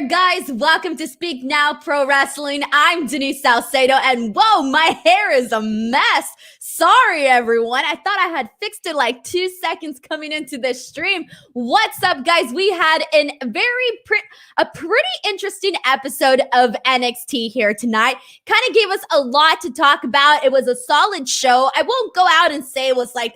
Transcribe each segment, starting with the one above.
there, guys. Welcome to Speak Now Pro Wrestling. I'm Denise Salcedo, and whoa, my hair is a mess. Sorry, everyone. I thought I had fixed it like 2 seconds coming into this stream. What's up, guys? We had a pretty interesting episode of NXT here tonight. Kind of gave us a lot to talk about. It was a solid show. I won't go out and say it was like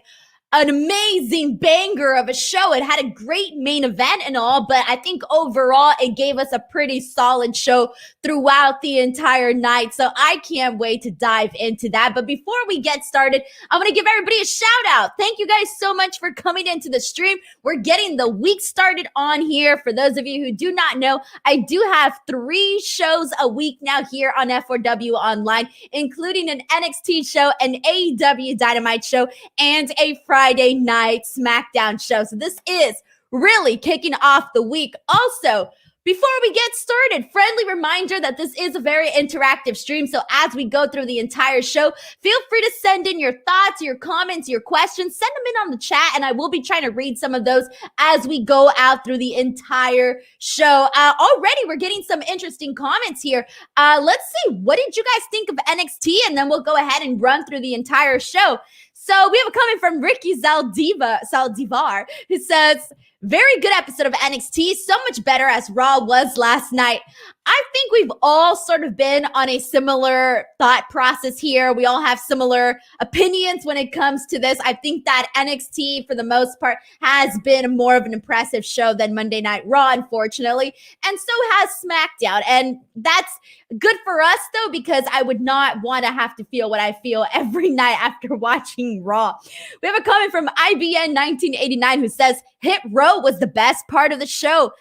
an amazing banger of a show. It had a great main event and all, but I think overall it gave us a pretty solid show throughout the entire night. So I can't wait to dive into that. But before we get started, I want to give everybody a shout out. Thank you guys so much for coming into the stream. We're getting the week started on here. For those of you who do not know, I do have 3 shows a week now here on F4W Online, including an NXT show, an AEW Dynamite show, and a Friday night Smackdown show. So this is really kicking off the week. Also, before we get started, friendly reminder that this is a very interactive stream. So as we go through the entire show, feel free to send in your thoughts, your comments, your questions. Send them in on the chat, and I will be trying to read some of those as we go out through the entire show. Already, we're getting some interesting comments here. Let's see. What did you guys think of NXT? And then we'll go ahead and run through the entire show. So we have a comment from Ricky Saldivar, who says, very good episode of NXT, so much better as Raw was last night. I think we've all sort of been on a similar thought process here. We all have similar opinions when it comes to this. I think that NXT, for the most part, has been more of an impressive show than Monday Night Raw, unfortunately. And so has SmackDown. And that's good for us, though, because I would not want to have to feel what I feel every night after watching Raw. We have a comment from IBN 1989 who says, Hit Row was the best part of the show.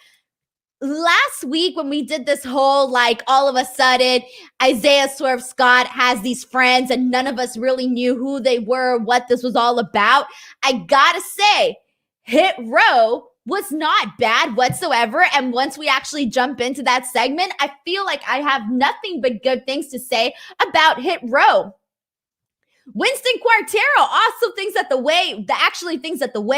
Last week when we did this whole, like, all of a sudden, Isaiah Swerve Scott has these friends and none of us really knew who they were, what this was all about. I gotta say, Hit Row was not bad whatsoever. And once we actually jump into that segment, I feel like I have nothing but good things to say about Hit Row. Winston Quartero also thinks that the way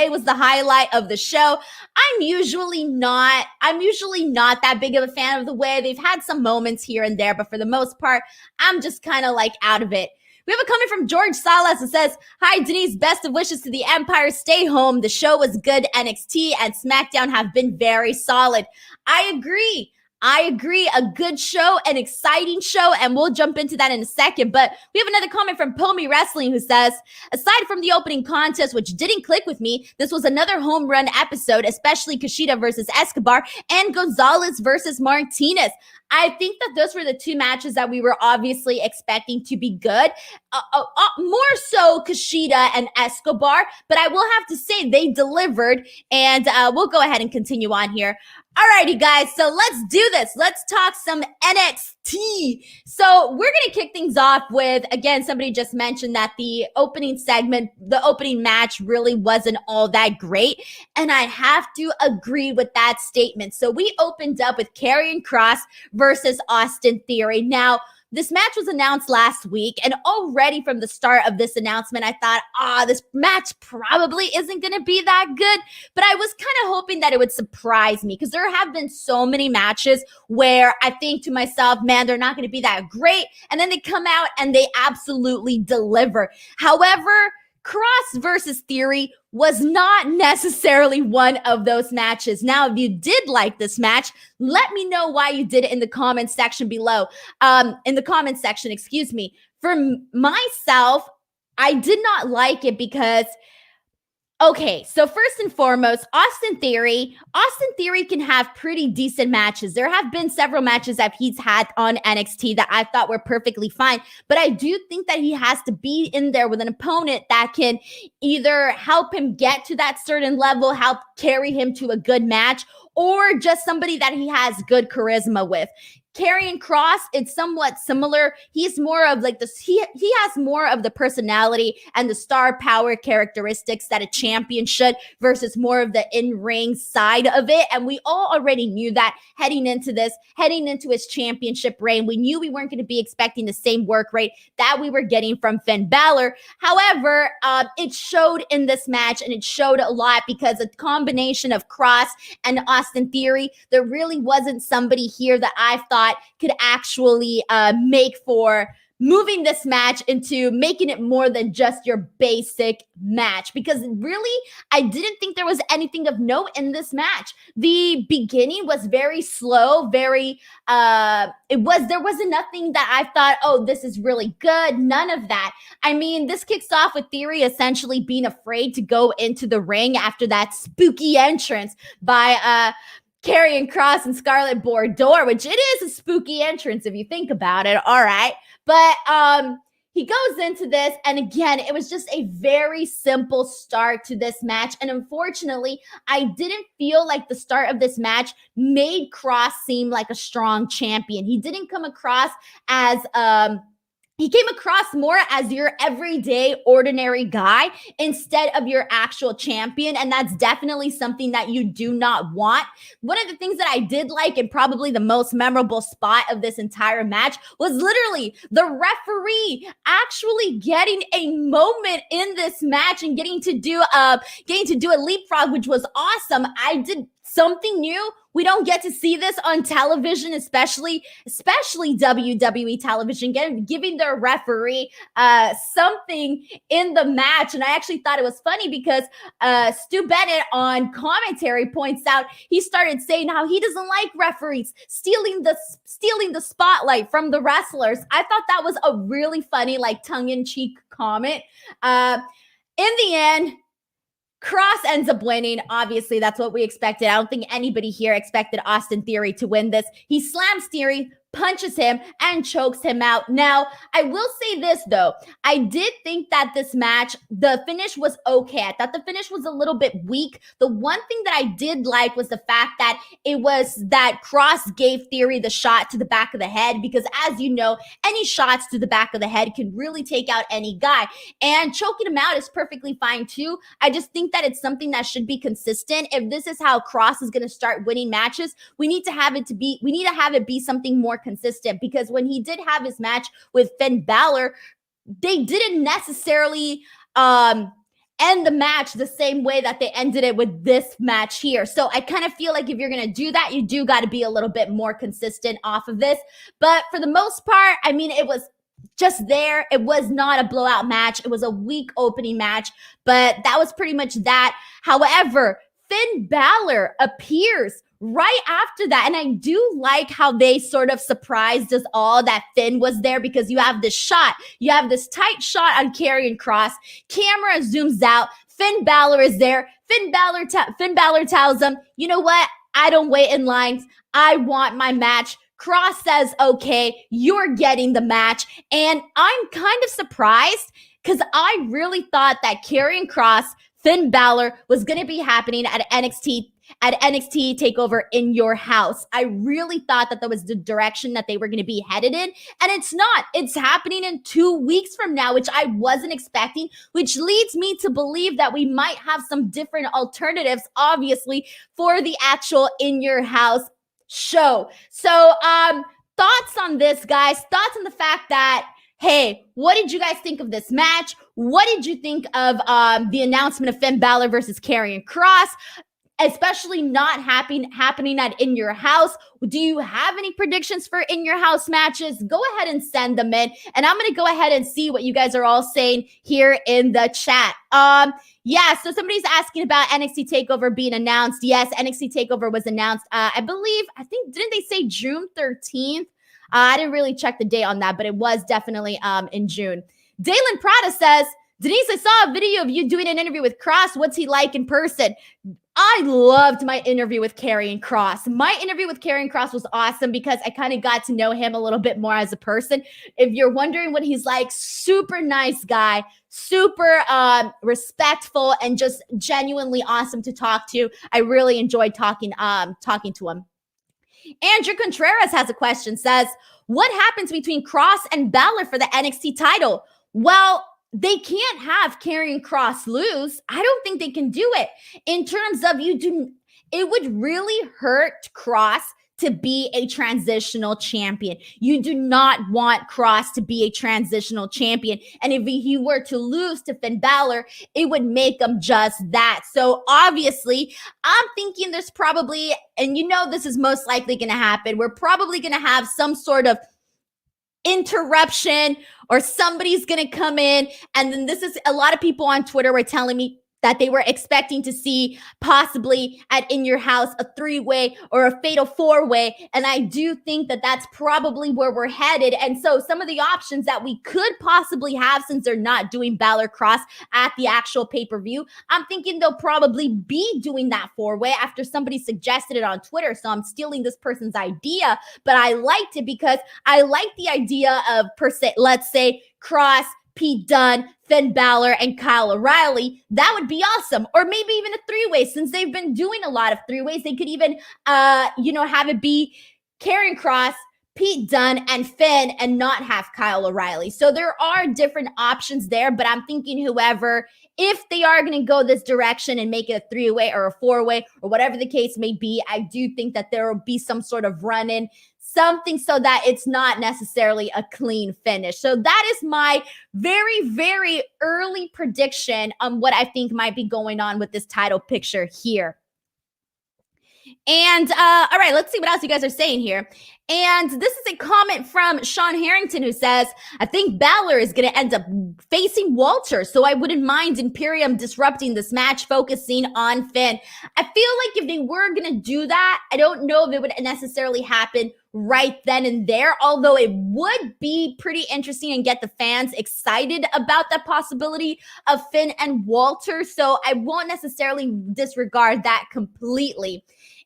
was the highlight of the show. I'm usually not that big of a fan of the way. They've had some moments here and there, but for the most part, I'm just kind of like out of it. We have a comment from George Salas that says, Hi, Denise, best of wishes to the Empire. Stay home. The show was good. NXT and SmackDown have been very solid. I agree. A good show, an exciting show, and we'll jump into that in a second. But we have another comment from Pomi Wrestling who says, aside from the opening contest, which didn't click with me, this was another home run episode, especially Kushida versus Escobar and Gonzalez versus Martinez. I think that those were the 2 matches that we were obviously expecting to be good. More so Kishida and Escobar, but I will have to say they delivered, and we'll go ahead and continue on here. Alrighty, guys, so let's do this. Let's talk some NXT. So we're going to kick things off with, again, somebody just mentioned that the opening segment, the opening match really wasn't all that great, and I have to agree with that statement. So we opened up with Karrion Kross versus Austin Theory. Now, this match was announced last week, and already from the start of this announcement, I thought, this match probably isn't going to be that good, but I was kind of hoping that it would surprise me because there have been so many matches where I think to myself, man, they're not going to be that great, and then they come out and they absolutely deliver. However, Kross versus Theory was not necessarily one of those matches. Now, if you did like this match, let me know why you did it in the comments section below. Excuse me. For myself, I did not like it because, okay, so first and foremost, Austin Theory can have pretty decent matches. There have been several matches that he's had on NXT that I thought were perfectly fine, but I do think that he has to be in there with an opponent that can either help him get to that certain level, help carry him to a good match, or just somebody that he has good charisma with. Karrion Kross, it's somewhat similar. He's more of like this, he has more of the personality and the star power characteristics that a champion should versus more of the in-ring side of it. And we all already knew that heading into his championship reign. We knew we weren't going to be expecting the same work rate that we were getting from Finn Balor. However, it showed in this match, and it showed a lot because a combination of Kross and Austin Theory, there really wasn't somebody here that I thought could actually make for moving this match into making it more than just your basic match, because really, I didn't think there was anything of note in this match. The beginning was very slow, there wasn't nothing that I thought, oh, this is really good. None of that. I mean, this kicks off with Theory essentially being afraid to go into the ring after that spooky entrance by Karrion Kross and Scarlett Bordeaux, which it is a spooky entrance if you think about it. All right. But he goes into this, and again, it was just a very simple start to this match. And unfortunately, I didn't feel like the start of this match made Kross seem like a strong champion. He didn't come across as he came across more as your everyday, ordinary guy instead of your actual champion. And that's definitely something that you do not want. One of the things that I did like, and probably the most memorable spot of this entire match, was literally the referee actually getting a moment in this match and getting to do a leapfrog, which was awesome. I did something new. We don't get to see this on television, especially WWE television, giving their referee something in the match. And I actually thought it was funny because Stu Bennett on commentary points out, he started saying how he doesn't like referees stealing the spotlight from the wrestlers. I thought that was a really funny, like, tongue-in-cheek comment. In the end, Kross ends up winning. Obviously, that's what we expected. I don't think anybody here expected Austin Theory to win this. He slams Theory, punches him, and chokes him out. Now, I will say this, though. I did think that this match, the finish was okay. I thought the finish was a little bit weak. The one thing that I did like was the fact that it was that Kross gave Theory the shot to the back of the head, because as you know, any shots to the back of the head can really take out any guy. And choking him out is perfectly fine, too. I just think that it's something that should be consistent. If this is how Kross is going to start winning matches, we need to have it be something more consistent, because when he did have his match with Finn Balor, they didn't necessarily end the match the same way that they ended it with this match here. So I kind of feel like if you're going to do that, you do got to be a little bit more consistent off of this. But for the most part, I mean, it was just there. It was not a blowout match. It was a weak opening match, but that was pretty much that. However, Finn Balor appears right after that. And I do like how they sort of surprised us all that Finn was there, because you have this shot. You have this tight shot on Karrion Kross. Camera zooms out. Finn Balor is there. Finn Balor tells him, you know what? I don't wait in lines. I want my match. Kross says, okay, you're getting the match. And I'm kind of surprised, because I really thought that Karrion Kross, Finn Balor was going to be happening at NXT TakeOver in your house. I really thought that was the direction that they were going to be headed in, and it's not. It's happening in 2 weeks from now, which I wasn't expecting, which leads me to believe that we might have some different alternatives, obviously, for the actual In Your House show. So, thoughts on this, guys? Thoughts on the fact that, hey, what did you guys think of this match? What did you think of the announcement of Finn Balor versus Karrion Kross, especially not happening at In Your House? Do you have any predictions for In Your House matches? Go ahead and send them in, and I'm going to go ahead and see what you guys are all saying here in the chat. Yeah, so somebody's asking about NXT TakeOver being announced. Yes, NXT TakeOver was announced. I think, didn't they say June 13th? I didn't really check the date on that, but it was definitely in June. Dalen Prada says, Denise, I saw a video of you doing an interview with Kross. What's he like in person? I loved my interview with Karrion Kross. My interview with Karrion Kross was awesome because I kind of got to know him a little bit more as a person. If you're wondering what he's like, super nice guy, super respectful, and just genuinely awesome to talk to. I really enjoyed talking to him. Andrew Contreras has a question, says, what happens between Kross and Balor for the NXT title? Well, they can't have Karrion Kross lose. I don't think they can do it. In terms of it would really hurt Kross to be a transitional champion. You do not want Kross to be a transitional champion. And if he were to lose to Finn Balor, it would make him just that. So obviously, I'm thinking there's probably, and this is most likely going to happen, we're probably going to have some sort of interruption or somebody's going to come in. And then this is a lot of people on Twitter were telling me that they were expecting to see possibly at In Your House a 3-way or a fatal 4-way. And I do think that that's probably where we're headed. And so some of the options that we could possibly have, since they're not doing Balor Kross at the actual pay-per-view, I'm thinking they'll probably be doing that 4-way after somebody suggested it on Twitter. So I'm stealing this person's idea, but I liked it because I like the idea of, let's say, Kross, Pete Dunne, Finn Balor, and Kyle O'Reilly. That would be awesome. Or maybe even a 3-way. Since they've been doing a lot of 3-ways, they could even, have it be Karrion Kross, Pete Dunne, and Finn, and not have Kyle O'Reilly. So there are different options there, but I'm thinking whoever, if they are going to go this direction and make it a 3-way or a 4-way or whatever the case may be, I do think that there will be some sort of run-in, something so that it's not necessarily a clean finish. So that is my very, very early prediction on what I think might be going on with this title picture here. And all right, let's see what else you guys are saying here. And this is a comment from Sean Harrington who says, I think Balor is going to end up facing Walter, so I wouldn't mind Imperium disrupting this match, focusing on Finn. I feel like if they were going to do that, I don't know if it would necessarily happen right then and there, although it would be pretty interesting and get the fans excited about that possibility of Finn and Walter. So I won't necessarily disregard that completely.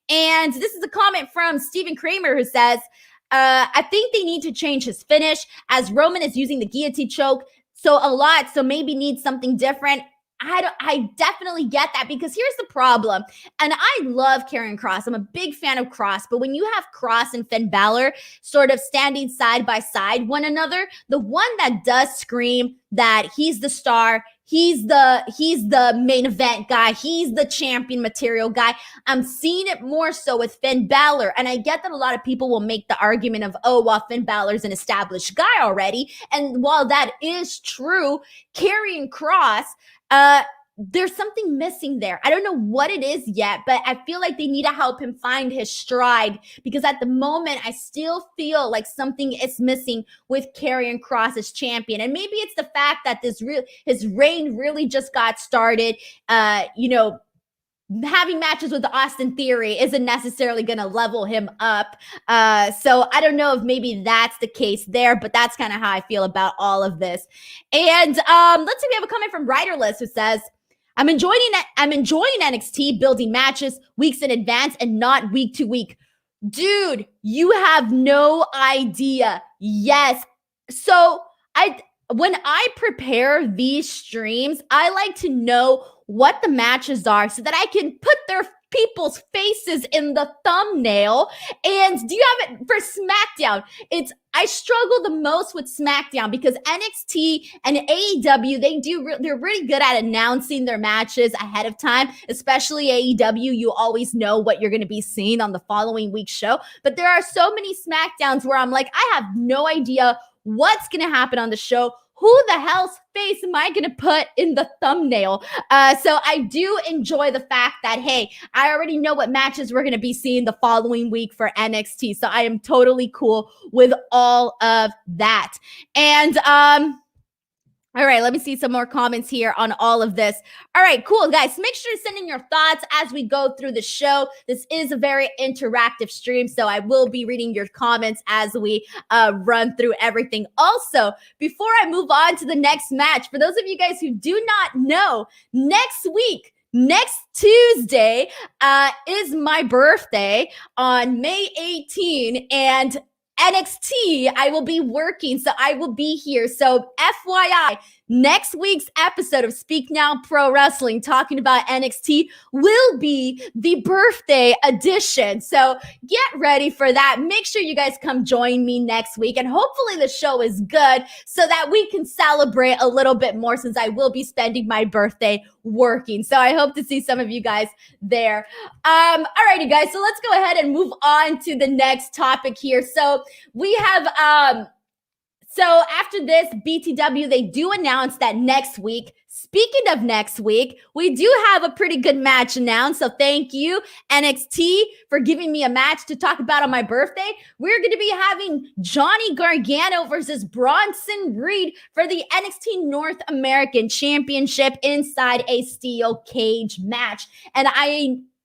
And this is a comment from Stephen Kramer who says, I think they need to change his finish as Roman is using the guillotine choke so maybe needs something different. I definitely get that, because here's the problem. And I love Karrion Kross. I'm a big fan of Kross, but when you have Kross and Finn Balor sort of standing side by side one another, the one that does scream that he's the star, he's the main event guy, he's the champion material guy, I'm seeing it more so with Finn Balor. And I get that a lot of people will make the argument of, oh, well, Finn Balor's an established guy already. And while that is true, Karrion Kross, there's something missing there. I don't know what it is yet, but I feel like they need to help him find his stride, because at the moment, I still feel like something is missing with Karrion Kross as champion. And maybe it's the fact that his reign really just got started. Having matches with Austin Theory isn't necessarily going to level him up. So I don't know if maybe that's the case there, but that's kind of how I feel about all of this. And let's see, we have a comment from Riderless who says, I'm enjoying NXT building matches weeks in advance and not week to week. Dude, you have no idea. Yes. So when I prepare these streams, I like to know what the matches are so that I can put their people's faces in the thumbnail. And do you have it for SmackDown? I struggle the most with SmackDown because NXT and AEW, they're really good at announcing their matches ahead of time, especially AEW. You always know what you're going to be seeing on the following week's show. But there are so many SmackDowns where I'm like, I have no idea what's going to happen on the show. Who the hell's face am I going to put in the thumbnail? So I do enjoy the fact that, hey, I already know what matches we're going to be seeing the following week for NXT. So I am totally cool with all of that. And, all right, let me see some more comments here on all of this. All right, cool, guys. Make sure to send in your thoughts as we go through the show. This is a very interactive stream, so I will be reading your comments as we run through everything. Also, before I move on to the next match, for those of you guys who do not know, next Tuesday is my birthday on May 18, and NXT, I will be working, so I will be here. So FYI, next week's episode of Speak Now Pro Wrestling, talking about NXT, will be the birthday edition. So get ready for that. Make sure you guys come join me next week. And hopefully the show is good so that we can celebrate a little bit more, since I will be spending my birthday working. So I hope to see some of you guys there. Alrighty, guys. So let's go ahead and move on to the next topic here. So we have, so after this, BTW, they do announce that next week, speaking of next week, we do have a pretty good match announced. So thank you, NXT, for giving me a match to talk about on my birthday. We're going to be having Johnny Gargano versus Bronson Reed for the NXT North American Championship inside a steel cage match. And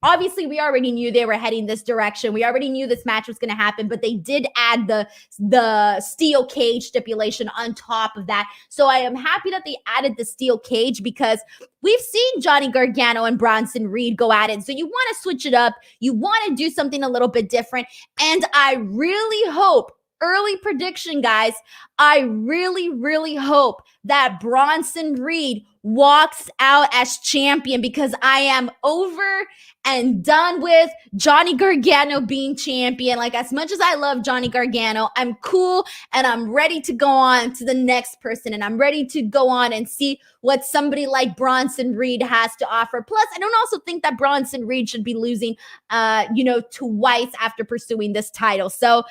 obviously, we already knew they were heading this direction. We already knew this match was going to happen, but they did add the steel cage stipulation on top of that. So I am happy that they added the steel cage, because we've seen Johnny Gargano and Bronson Reed go at it. So you want to switch it up. You want to do something a little bit different. And I really hope, early prediction, guys, I really, really hope that Bronson Reed walks out as champion, because I am over and done with Johnny Gargano being champion. Like, as much as I love Johnny Gargano, I'm cool and I'm ready to go on to the next person, and I'm ready to go on and see what somebody like Bronson Reed has to offer. Plus, I don't also think that Bronson Reed should be losing, twice after pursuing this title. So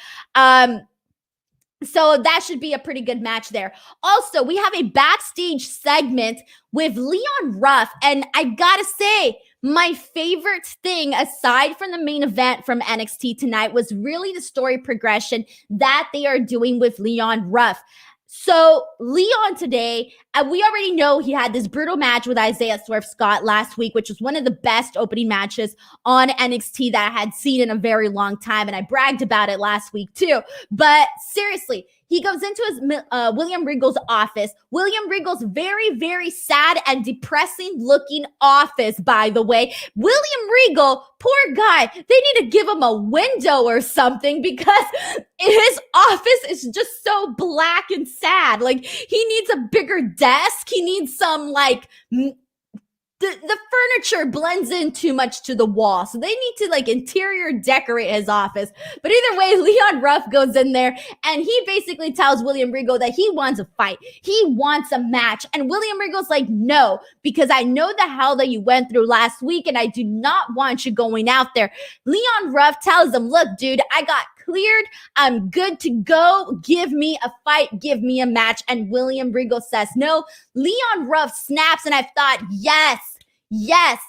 that should be a pretty good match there. Also, we have a backstage segment with Leon Ruff. And I gotta say, my favorite thing, aside from the main event from NXT tonight, was really the story progression that they are doing with Leon Ruff. So Leon today, we already know he had this brutal match with Isaiah Swerve Scott last week, which was one of the best opening matches on NXT that I had seen in a very long time. And I bragged about it last week too. But seriously, he goes into his William Regal's office. William Regal's very, very sad and depressing looking office, by the way. William Regal, poor guy, they need to give him a window or something, because his office is just so black and sad. Like, he needs a bigger desk. He needs some, the furniture blends in too much to the wall. So they need to interior decorate his office. But either way, Leon Ruff goes in there and he basically tells William Regal that he wants a fight. He wants a match. And William Regal's like, no, because I know the hell that you went through last week and I do not want you going out there. Leon Ruff tells him, look, dude, I got cleared. I'm good to go. Give me a fight. Give me a match. And William Regal says no. Leon Ruff snaps, and I thought, yes,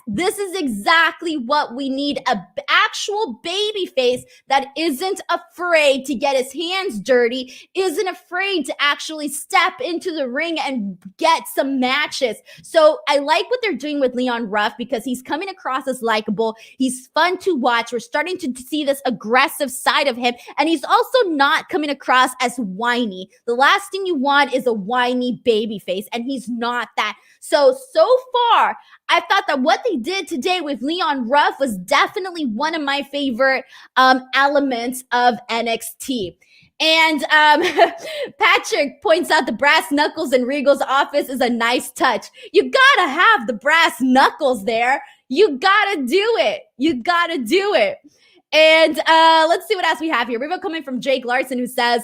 this is exactly what we need. An actual baby face that isn't afraid to get his hands dirty, isn't afraid to actually step into the ring and get some matches. So I like what they're doing with Leon Ruff, because he's coming across as likable. He's fun to watch. We're starting to see this aggressive side of him. And he's also not coming across as whiny. The last thing you want is a whiny baby face, and he's not that. So far, I thought that what they did today with Leon Ruff was definitely one of my favorite elements of NXT. And Patrick points out the brass knuckles in Regal's office is a nice touch. You gotta have the brass knuckles there. You gotta do it. And let's see what else we have here. We have a comment from Jake Larson, who says,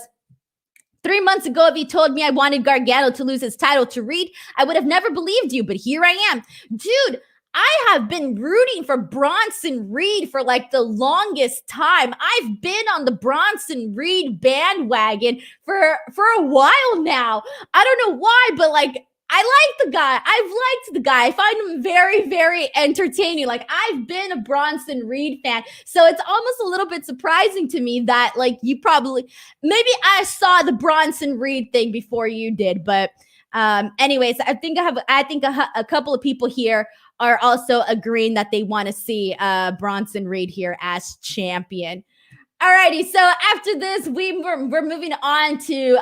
3 months ago, if you told me I wanted Gargano to lose his title to Reed, I would have never believed you, but here I am. Dude, I have been rooting for Bronson Reed for the longest time. I've been on the Bronson Reed bandwagon for a while now. I don't know why, but I like the guy. I've liked the guy. I find him very, very entertaining. I've been a Bronson Reed fan. So it's almost a little bit surprising to me that you probably, maybe I saw the Bronson Reed thing before you did. But anyways, I think a couple of people here are also agreeing that they want to see Bronson Reed here as champion. Alrighty, so after this, we're moving on to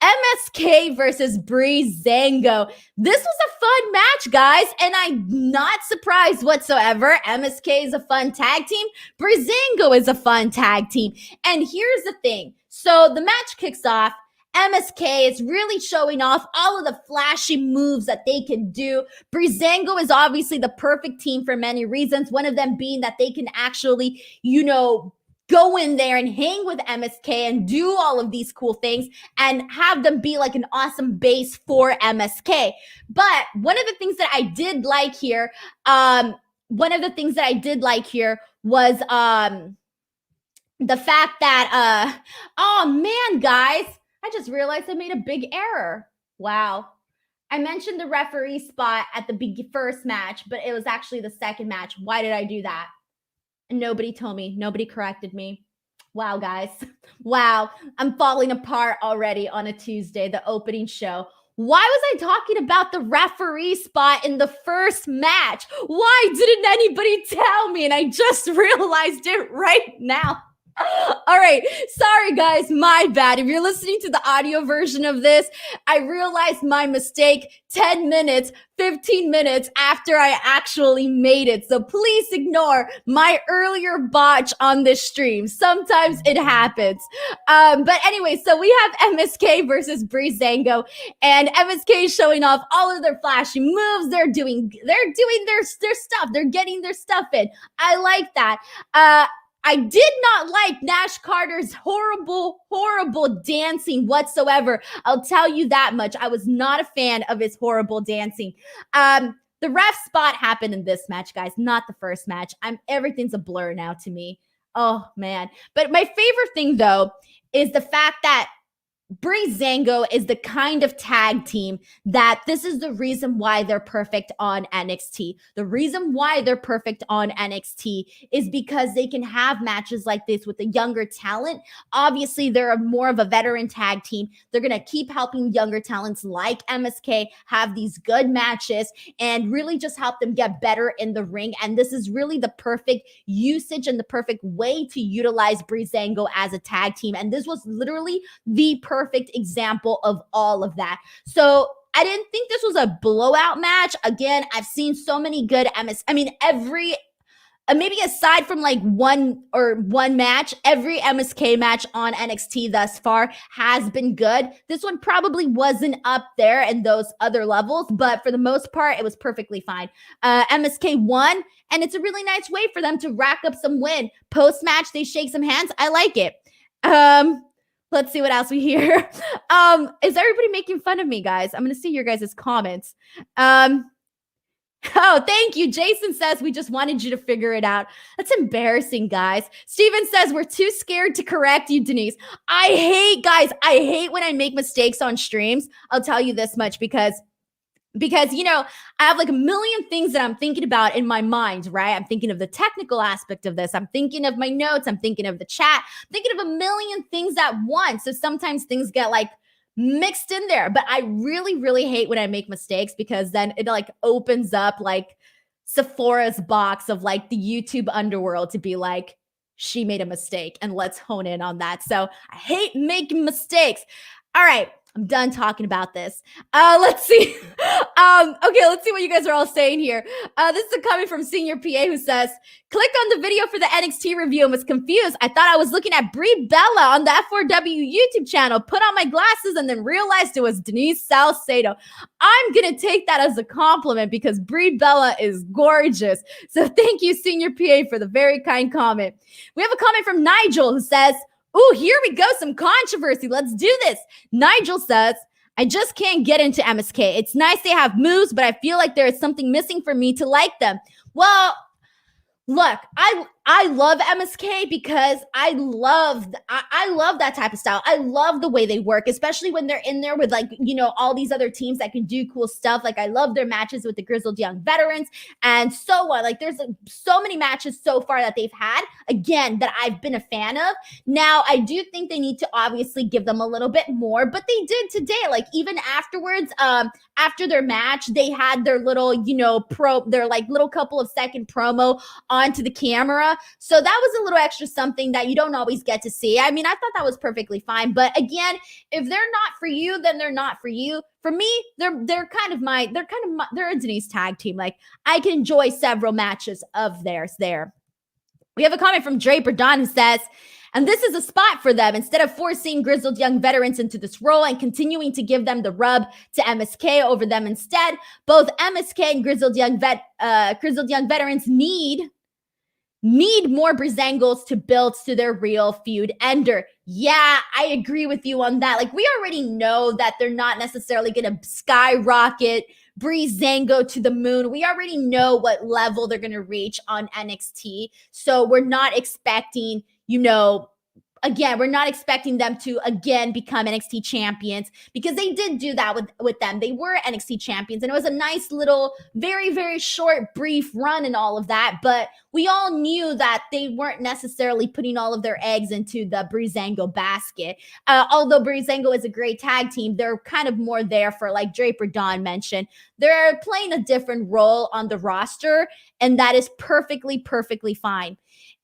MSK versus Bree Xango. This was a fun match, guys, and I'm not surprised whatsoever. MSK is a fun tag team. Bree Xango is a fun tag team. And here's the thing. So the match kicks off, MSK is really showing off all of the flashy moves that they can do. Bree Xango is obviously the perfect team for many reasons. One of them being that they can actually, go in there and hang with MSK and do all of these cool things and have them be like an awesome base for MSK. But one of the things that I did like here, was the fact that, oh man, guys, I just realized I made a big error. Wow. I mentioned the referee spot at the first match, but it was actually the second match. Why did I do that? And nobody told me. Nobody corrected me. Wow, guys. Wow. I'm falling apart already on a Tuesday, the opening show. Why was I talking about the referee spot in the first match? Why didn't anybody tell me? And I just realized it right now. All right. Sorry, guys. My bad. If you're listening to the audio version of this, I realized my mistake 10 minutes, 15 minutes after I actually made it. So please ignore my earlier botch on this stream. Sometimes it happens. But anyway, so we have MSK versus Bree Xango, and MSK is showing off all of their flashy moves. They're doing their stuff. They're getting their stuff in. I like that. I did not like Nash Carter's horrible dancing whatsoever. I'll tell you that much. I was not a fan of his horrible dancing. The ref spot happened in this match, guys, not the first match. Everything's a blur now to me. Oh, man. But my favorite thing, though, is the fact that Bree Xango is the kind of tag team that this is the reason why they're perfect on NXT. The reason why they're perfect on NXT is because they can have matches like this with the younger talent. Obviously, they're more of a veteran tag team. They're going to keep helping younger talents like MSK have these good matches and really just help them get better in the ring. And this is really the perfect usage and the perfect way to utilize Bree Xango as a tag team. And this was literally the perfect example of all of that. So I didn't think this was a blowout match. Again, I've seen so many good maybe aside from like one match, every MSK match on NXT thus far has been good. This one probably wasn't up there in those other levels, but for the most part, it was perfectly fine. MSK won, and it's a really nice way for them to rack up some win. Post-match, they shake some hands. I like it. Let's see what else we hear. Is everybody making fun of me, guys? I'm going to see your guys' comments. Oh, thank you. Jason says, we just wanted you to figure it out. That's embarrassing, guys. Steven says, we're too scared to correct you, Denise. I hate when I make mistakes on streams. I'll tell you this much because I have like a million things that I'm thinking about in my mind, right? I'm thinking of the technical aspect of this. I'm thinking of my notes. I'm thinking of the chat. I'm thinking of a million things at once. So sometimes things get like mixed in there. But I really, really hate when I make mistakes because then it like opens up like Sephora's box of like the YouTube underworld to be like, she made a mistake and let's hone in on that. So I hate making mistakes. All right. I'm done talking about this. Let's see. Okay, let's see what you guys are all saying here. This is a comment from Senior PA who says, click on the video for the NXT review and was confused. I thought I was looking at Brie Bella on the F4W YouTube channel, put on my glasses, and then realized it was Denise Salcedo. I'm going to take that as a compliment because Brie Bella is gorgeous. So thank you, Senior PA, for the very kind comment. We have a comment from Nigel who says, ooh, here we go. Some controversy. Let's do this. Nigel says, I just can't get into MSK. It's nice they have moves, but I feel like there is something missing for me to like them. Well, look, I love MSK because I love that type of style. I love the way they work, especially when they're in there with like, all these other teams that can do cool stuff. Like I love their matches with the Grizzled Young Veterans and so on. Like there's so many matches so far that they've had, again, that I've been a fan of. Now, I do think they need to obviously give them a little bit more, but they did today. Like even afterwards, after their match, they had their little, their like little couple of second promo onto the camera. So that was a little extra something that you don't always get to see. I mean, I thought that was perfectly fine. But again, if they're not for you, then they're not for you. For me, they're a Denise tag team. Like I can enjoy several matches of theirs there. We have a comment from Draper Don who says, and this is a spot for them. Instead of forcing grizzled young veterans into this role and continuing to give them the rub to MSK over them instead, both MSK and grizzled young veterans need more Bree Xangos to build to their real feud ender. Yeah, I agree with you on that. Like, we already know that they're not necessarily going to skyrocket Bree Xango to the moon. We already know what level they're going to reach on NXT. So we're not expecting, again, we're not expecting them to again become NXT champions, because they did do that with them. They were NXT champions, and it was a nice little, very, very short, brief run and all of that. But we all knew that they weren't necessarily putting all of their eggs into the Bree Xango basket. Although Bree Xango is a great tag team, they're kind of more there for, like Draper Don mentioned, they're playing a different role on the roster, and that is perfectly, perfectly fine.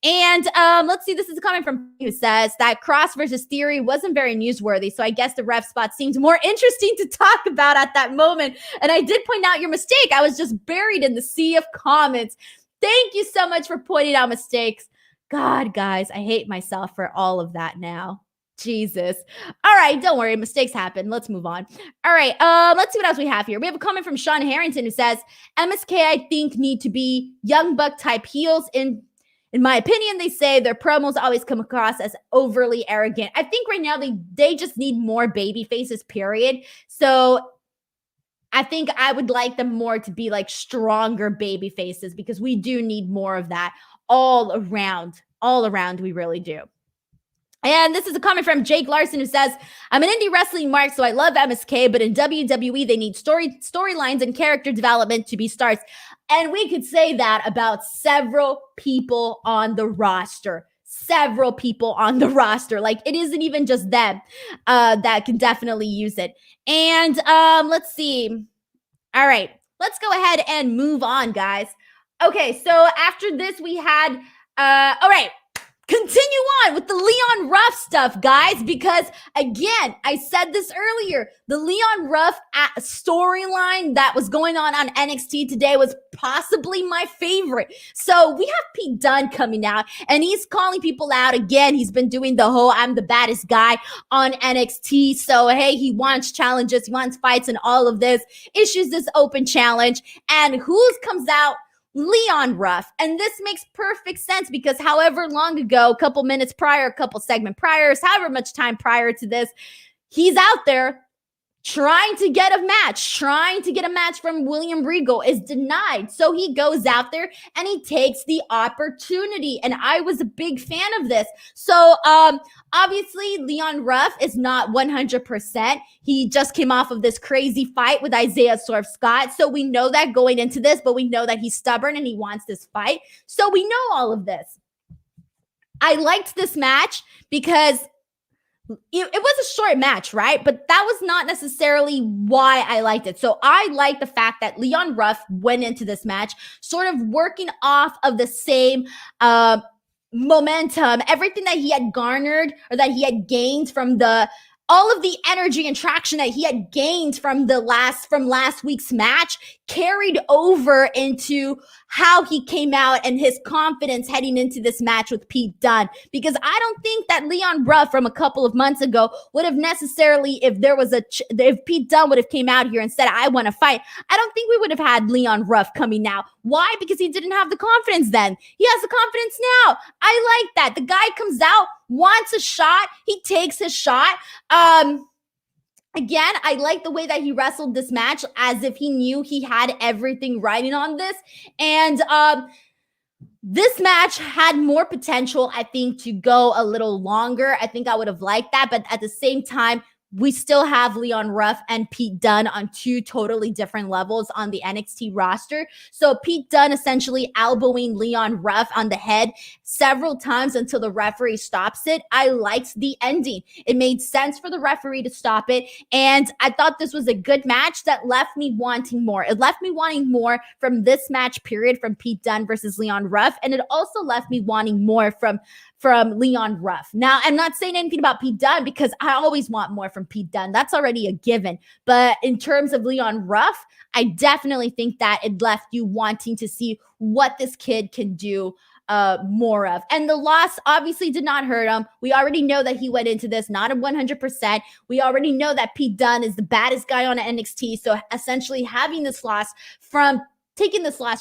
And let's see, this is a comment from who says that Kross versus Theory wasn't very newsworthy, so I guess the ref spot seemed more interesting to talk about at that moment. And I did point out your mistake. I was just buried in the sea of comments. Thank you so much for pointing out mistakes. God, guys, I hate myself for all of that now. Jesus. All right, don't worry. Mistakes happen. Let's move on. All right, let's see what else we have here. We have a comment from Sean Harrington who says, MSK, I think, need to be Young Buck type heels. In my opinion, they say their promos always come across as overly arrogant. I think right now they just need more baby faces, period. So I think I would like them more to be like stronger baby faces, because we do need more of that all around. All around, we really do. And this is a comment from Jake Larson who says, I'm an indie wrestling mark, so I love MSK, but in WWE, they need storylines and character development to be stars. And we could say that about several people on the roster. Several people on the roster. Like, it isn't even just them that can definitely use it. And let's see. All right, let's go ahead and move on, guys. Okay, so after this, we had, all right. Continue on with the Leon Ruff stuff, guys, because again, I said this earlier, the Leon Ruff storyline that was going on NXT today was possibly my favorite. So we have Pete Dunne coming out, and he's calling people out again. He's been doing the whole I'm the baddest guy on NXT. So, hey, he wants challenges, he wants fights and all of this, issues this open challenge, and who comes out? Leon Ruff. And this makes perfect sense, because however long ago, a couple minutes prior, a couple segment priors, however much time prior to this, he's out there trying to get a match from William Regal, is denied. So he goes out there and he takes the opportunity. And I was a big fan of this. So obviously Leon Ruff is not 100%. He just came off of this crazy fight with Isaiah Swerve Scott. So we know that going into this, but we know that he's stubborn and he wants this fight. So we know all of this. I liked this match because it was a short match, right? But that was not necessarily why I liked it. So I like the fact that Leon Ruff went into this match sort of working off of the same momentum, everything that he had garnered or that he had gained from all of the energy and traction that he had gained from last week's match carried over into how he came out and his confidence heading into this match with Pete Dunne. Because I don't think that Leon Ruff from a couple of months ago would have necessarily, if Pete Dunne would have came out here and said, I want to fight, I don't think we would have had Leon Ruff coming now. Why? Because he didn't have the confidence then. He has the confidence now. I like that. The guy comes out, wants a shot, he takes his shot. Again, I like the way that he wrestled this match as if he knew he had everything riding on this. And this match had more potential, I think, to go a little longer. I think I would have liked that. But at the same time, we still have Leon Ruff and Pete Dunne on two totally different levels on the NXT roster. So Pete Dunne essentially elbowing Leon Ruff on the head several times until the referee stops it. I liked the ending. It made sense for the referee to stop it. And I thought this was a good match that left me wanting more. It left me wanting more from this match period from Pete Dunne versus Leon Ruff. And it also left me wanting more from Leon Ruff. Now, I'm not saying anything about Pete Dunne because I always want more from Pete Dunne. That's already a given. But in terms of Leon Ruff, I definitely think that it left you wanting to see what this kid can do more of. And the loss obviously did not hurt him. We already know that he went into this not at 100%. We already know that Pete Dunne is the baddest guy on NXT. So essentially taking this loss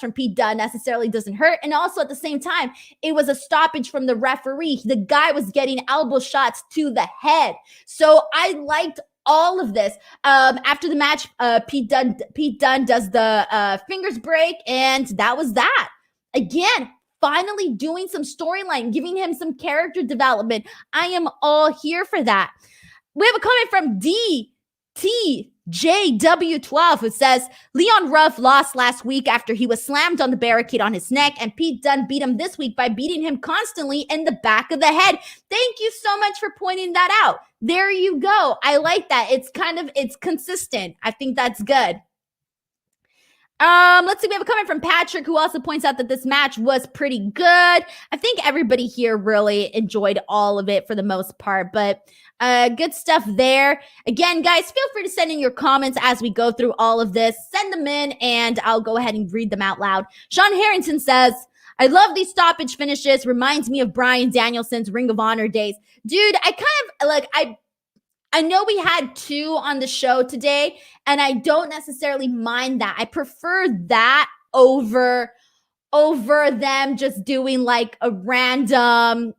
from Pete Dunne necessarily doesn't hurt. And also at the same time, it was a stoppage from the referee. The guy was getting elbow shots to the head. So I liked all of this. After the match, Pete Dunne does the fingers break, and that was that. Again, finally doing some storyline, giving him some character development. I am all here for that. We have a comment from DTJW12 who says, Leon Ruff lost last week after he was slammed on the barricade on his neck, and Pete Dunne beat him this week by beating him constantly in the back of the head. Thank you so much for pointing that out. There you go. I like that. It's consistent. I think that's good. Let's see. We have a comment from Patrick who also points out that this match was pretty good. I think everybody here really enjoyed all of it for the most part, but good stuff there. Again, guys, feel free to send in your comments as we go through all of this. Send them in and I'll go ahead and read them out loud. Sean Harrington says, I love these stoppage finishes. Reminds me of Bryan Danielson's Ring of Honor days. Dude, I know we had 2 on the show today, and I don't necessarily mind that. I prefer that over them just doing like a random,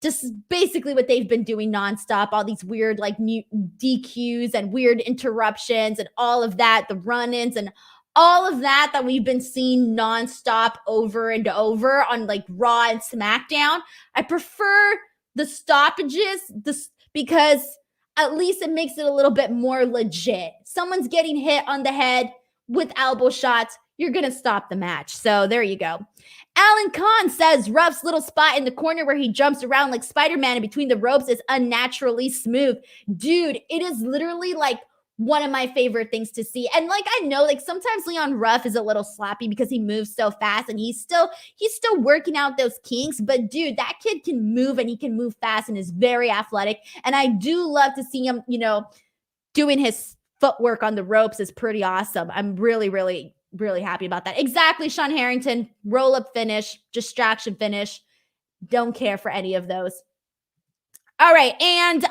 just basically what they've been doing nonstop, all these weird like new DQs and weird interruptions and all of that, the run-ins and all of that we've been seeing nonstop over and over on like Raw and SmackDown. I prefer the stoppages, because at least it makes it a little bit more legit. Someone's getting hit on the head with elbow shots, you're going to stop the match. So there you go. Alan Kahn says Ruff's little spot in the corner where he jumps around like Spider-Man in between the ropes is unnaturally smooth. Dude, it is literally like one of my favorite things to see. And like, I know like sometimes Leon Ruff is a little sloppy because he moves so fast and he's still working out those kinks, but dude, that kid can move and he can move fast and is very athletic. And I do love to see him, doing his footwork on the ropes is pretty awesome. I'm really, really, really happy about that. Exactly. Sean Harrington, roll up finish, distraction finish. Don't care for any of those. All right, and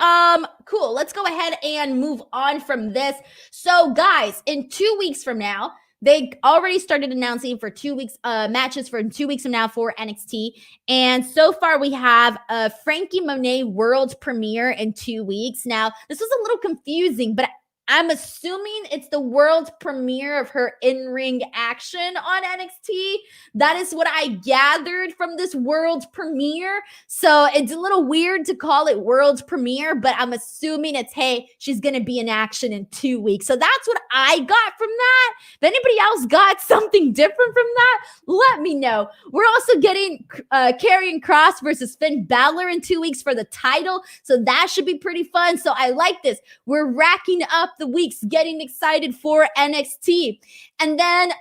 cool. Let's go ahead and move on from this. So, guys, in 2 weeks from now, they already started announcing for 2 weeks matches for 2 weeks from now for NXT. And so far, we have a Frankie Monet world premiere in 2 weeks. Now, this was a little confusing, but I'm assuming it's the world premiere of her in-ring action on NXT. That is what I gathered from this world premiere. So it's a little weird to call it world premiere, but I'm assuming it's, hey, she's going to be in action in 2 weeks. So that's what I got from that. If anybody else got something different from that, let me know. We're also getting Karrion Kross versus Finn Balor in 2 weeks for the title. So that should be pretty fun. So I like this. We're racking up the weeks, getting excited for NXT. And then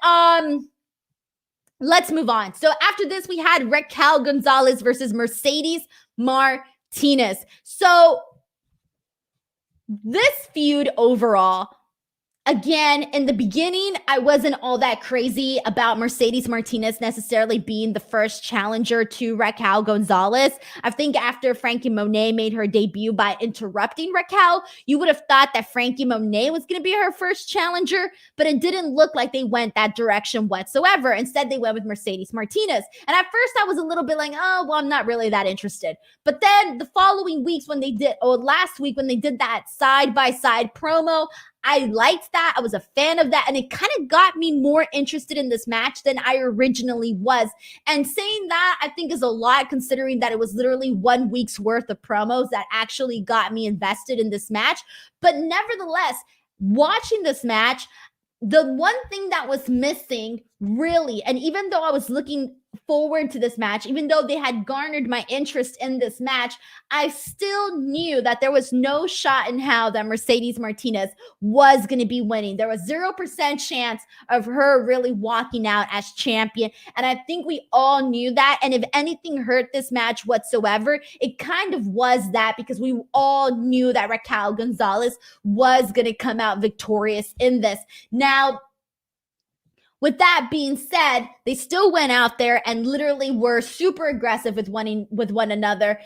let's move on. So after this, we had Raquel Gonzalez versus Mercedes Martinez. So this feud overall, again, in the beginning, I wasn't all that crazy about Mercedes Martinez necessarily being the first challenger to Raquel Gonzalez. I think after Frankie Monet made her debut by interrupting Raquel, you would have thought that Frankie Monet was going to be her first challenger, but it didn't look like they went that direction whatsoever. Instead, they went with Mercedes Martinez. And at first, I was a little bit like, oh, well, I'm not really that interested. But then the following weeks when they did, or last week when they did that side-by-side promo, I liked that. I was a fan of that. And it kind of got me more interested in this match than I originally was. And saying that, I think, is a lot, considering that it was literally 1 week's worth of promos that actually got me invested in this match. But nevertheless, watching this match, the one thing that was missing, really, and even though I was looking forward to this match, even though they had garnered my interest in this match, I still knew that there was no shot in hell that Mercedes Martinez was going to be winning. There was 0% chance of her really walking out as champion. And I think we all knew that. And if anything hurt this match whatsoever, it kind of was that, because we all knew that Raquel Gonzalez was going to come out victorious in this. Now, with that being said, they still went out there and literally were super aggressive with one another,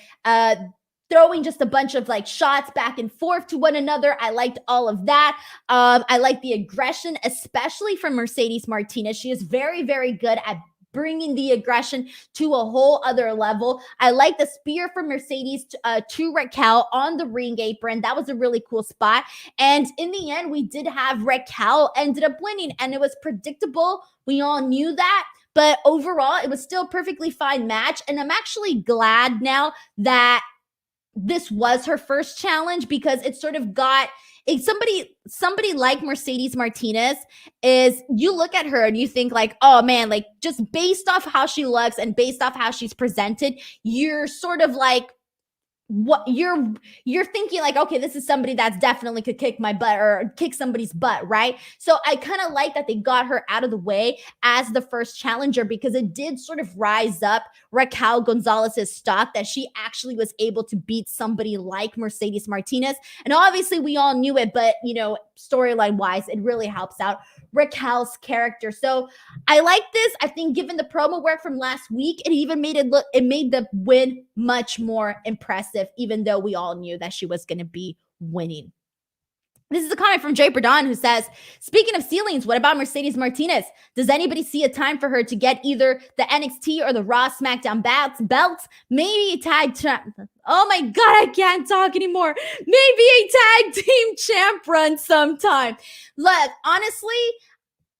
throwing just a bunch of like shots back and forth to one another. I liked all of that. I like the aggression, especially from Mercedes Martinez. She is very, very good at bringing the aggression to a whole other level. I like the spear from Mercedes to Raquel on the ring apron. That was a really cool spot. And in the end, we did have Raquel ended up winning, and it was predictable. We all knew that. But overall, it was still a perfectly fine match. And I'm actually glad now that this was her first challenge, because it sort of got somebody like Mercedes Martinez is, you look at her and you think like, oh man, like just based off how she looks and based off how she's presented, you're sort of like, what you're thinking like, okay, this is somebody that's definitely could kick my butt or kick somebody's butt, right? So I kind of like that they got her out of the way as the first challenger, because it did sort of rise up Raquel Gonzalez's stock that she actually was able to beat somebody like Mercedes Martinez. And obviously we all knew it, but you know, storyline wise, it really helps out Raquel's character. So I like this. I think given the promo work from last week, it even made the win much more impressive, even though we all knew that she was going to be winning. This is a comment from Jay Don, who says, speaking of ceilings, what about Mercedes Martinez? Does anybody see a time for her to get either the NXT or the Raw SmackDown belts? Maybe a tag champ. Oh my God, I can't talk anymore. Maybe a tag team champ run sometime. Look, honestly,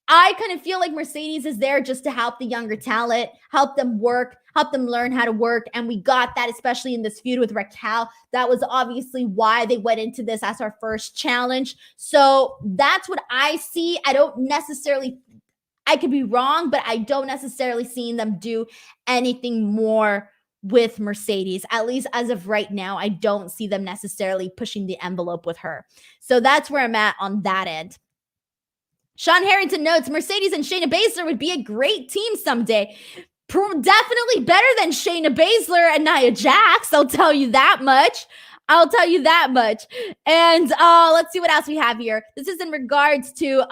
I kind of feel like Mercedes is there just to help the younger talent, help them work, help them learn how to work. And we got that, especially in this feud with Raquel. That was obviously why they went into this as our first challenge. So that's what I see. I could be wrong, but I don't necessarily see them do anything more with Mercedes. At least as of right now, I don't see them necessarily pushing the envelope with her. So that's where I'm at on that end. Sean Harrington notes, Mercedes and Shayna Baszler would be a great team someday. Definitely better than Shayna Baszler and Nia Jax. I'll tell you that much. And let's see what else we have here. This is in regards to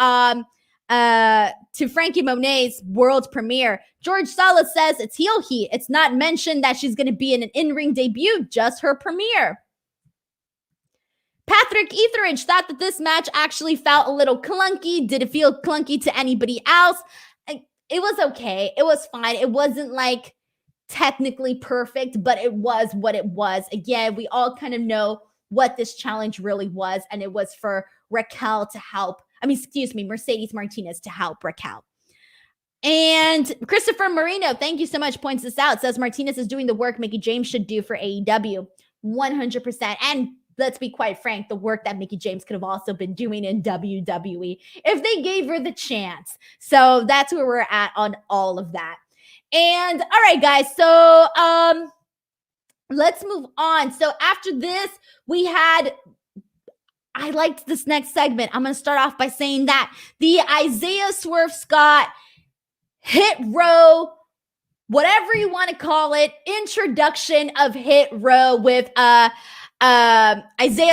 Frankie Monet's world premiere. George Salas says it's heel heat. It's not mentioned that she's going to be in an in-ring debut, just her premiere. Patrick Etheridge thought that this match actually felt a little clunky. Did it feel clunky to anybody else? It was okay. It was fine. It wasn't like technically perfect, but it was what it was. Again, we all kind of know what this challenge really was, and it was for Mercedes Martinez to help Raquel. And Christopher Marino, thank you so much, points this out, says Martinez is doing the work Mickie James should do for AEW. 100%. And let's be quite frank, the work that Mickie James could have also been doing in WWE if they gave her the chance. So that's where we're at on all of that. And all right, guys. So let's move on. So after this, I liked this next segment. I'm going to start off by saying that the Isaiah Swerve Scott Hit Row, whatever you want to call it, introduction of Hit Row with Isaiah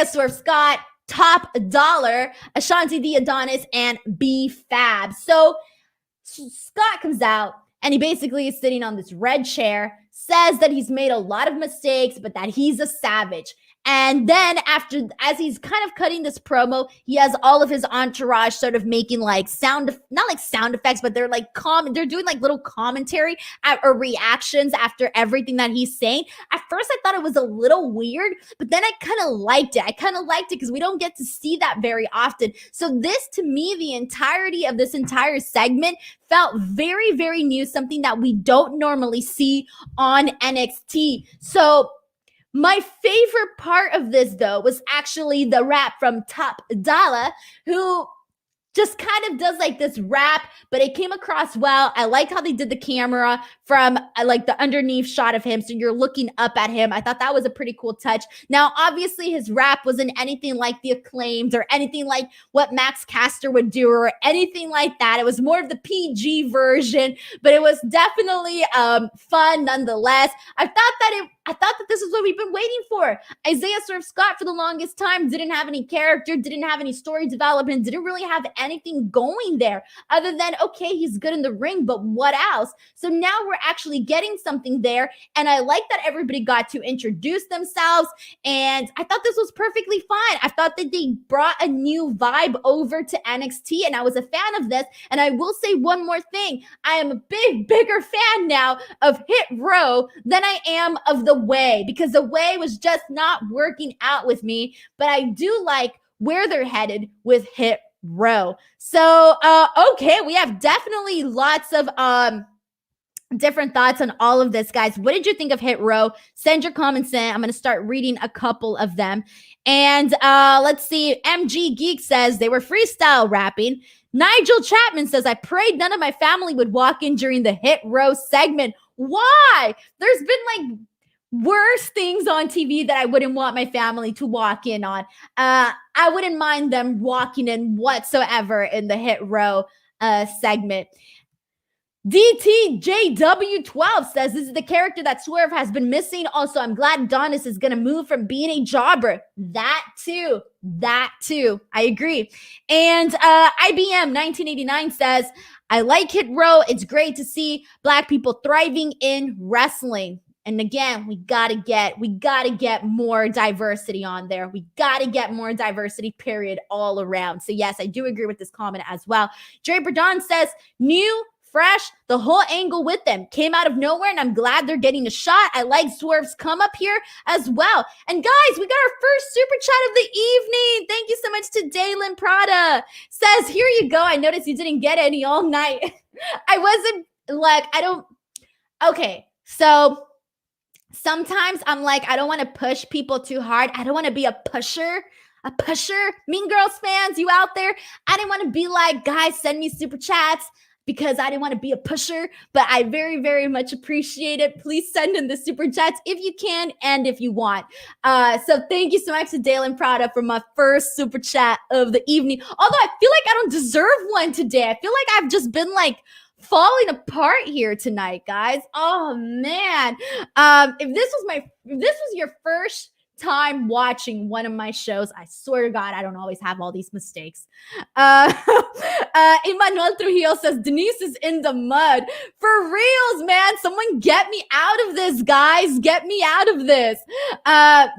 Swerve Scott, Top Dollar, Ashanti the Adonis, and B-Fab. So Scott comes out and he basically is sitting on this red chair, says that he's made a lot of mistakes, but that he's a savage. And then as he's kind of cutting this promo, he has all of his entourage sort of making like not like sound effects, but they're like they're doing like little commentary or reactions after everything that he's saying. At first I thought it was a little weird, but then I kind of liked it. Because we don't get to see that very often. So this, to me, the entirety of this entire segment felt very, very new, something that we don't normally see on NXT. So my favorite part of this, though, was actually the rap from Top Dollar, who just kind of does like this rap, but it came across well. I like how they did the camera from like the underneath shot of him, so you're looking up at him. I thought that was a pretty cool touch. Now, obviously, his rap wasn't anything like the Acclaimed or anything like what Max Caster would do or anything like that. It was more of the PG version, but it was definitely fun nonetheless. I thought that I thought that this is what we've been waiting for. Isaiah Swerve Scott for the longest time didn't have any character, didn't have any story development, didn't really have anything going there other than, okay, he's good in the ring, but what else? So now we're actually getting something there. And I like that everybody got to introduce themselves. And I thought this was perfectly fine. I thought that they brought a new vibe over to NXT, and I was a fan of this. And I will say one more thing. I am a bigger fan now of Hit Row than I am of The Way, because The Way was just not working out with me. But I do like where they're headed with Hit Row. So, okay, we have definitely lots of different thoughts on all of this, guys. What did you think of Hit Row? Send your comments in. I'm going to start reading a couple of them. And let's see. MG Geek says they were freestyle rapping. Nigel Chapman says, I prayed none of my family would walk in during the Hit Row segment. Why? There's been like worse things on TV that I wouldn't want my family to walk in on. I wouldn't mind them walking in whatsoever in the Hit Row segment. DTJW12 says this is the character that Swerve has been missing. Also, I'm glad Adonis is going to move from being a jobber. That too. I agree. And IBM 1989 says, I like Hit Row. It's great to see Black people thriving in wrestling. And again, we gotta get more diversity on there. We gotta get more diversity, period, all around. So yes, I do agree with this comment as well. Draper Don says, new, fresh, the whole angle with them came out of nowhere, and I'm glad they're getting a shot. I like Swerve's come up here as well. And guys, we got our first super chat of the evening. Thank you so much to Daylin Prada. Says, here you go. I noticed you didn't get any all night. I wasn't like, okay, so sometimes I'm like, I don't want to push people too hard. I don't want to be a pusher. Mean Girls fans, you out there? I didn't want to be like, guys, send me super chats, because I didn't want to be a pusher, but I very, very much appreciate it. Please send in the super chats if you can and if you want. So thank you so much to Dalen Prada for my first super chat of the evening. Although I feel like I don't deserve one today. I feel like I've just been like falling apart here tonight, guys. Oh man. If this was your first time watching one of my shows, I swear to God, I don't always have all these mistakes. Emmanuel Trujillo says, Denise is in the mud. For reals, man. Someone get me out of this, guys. Get me out of this.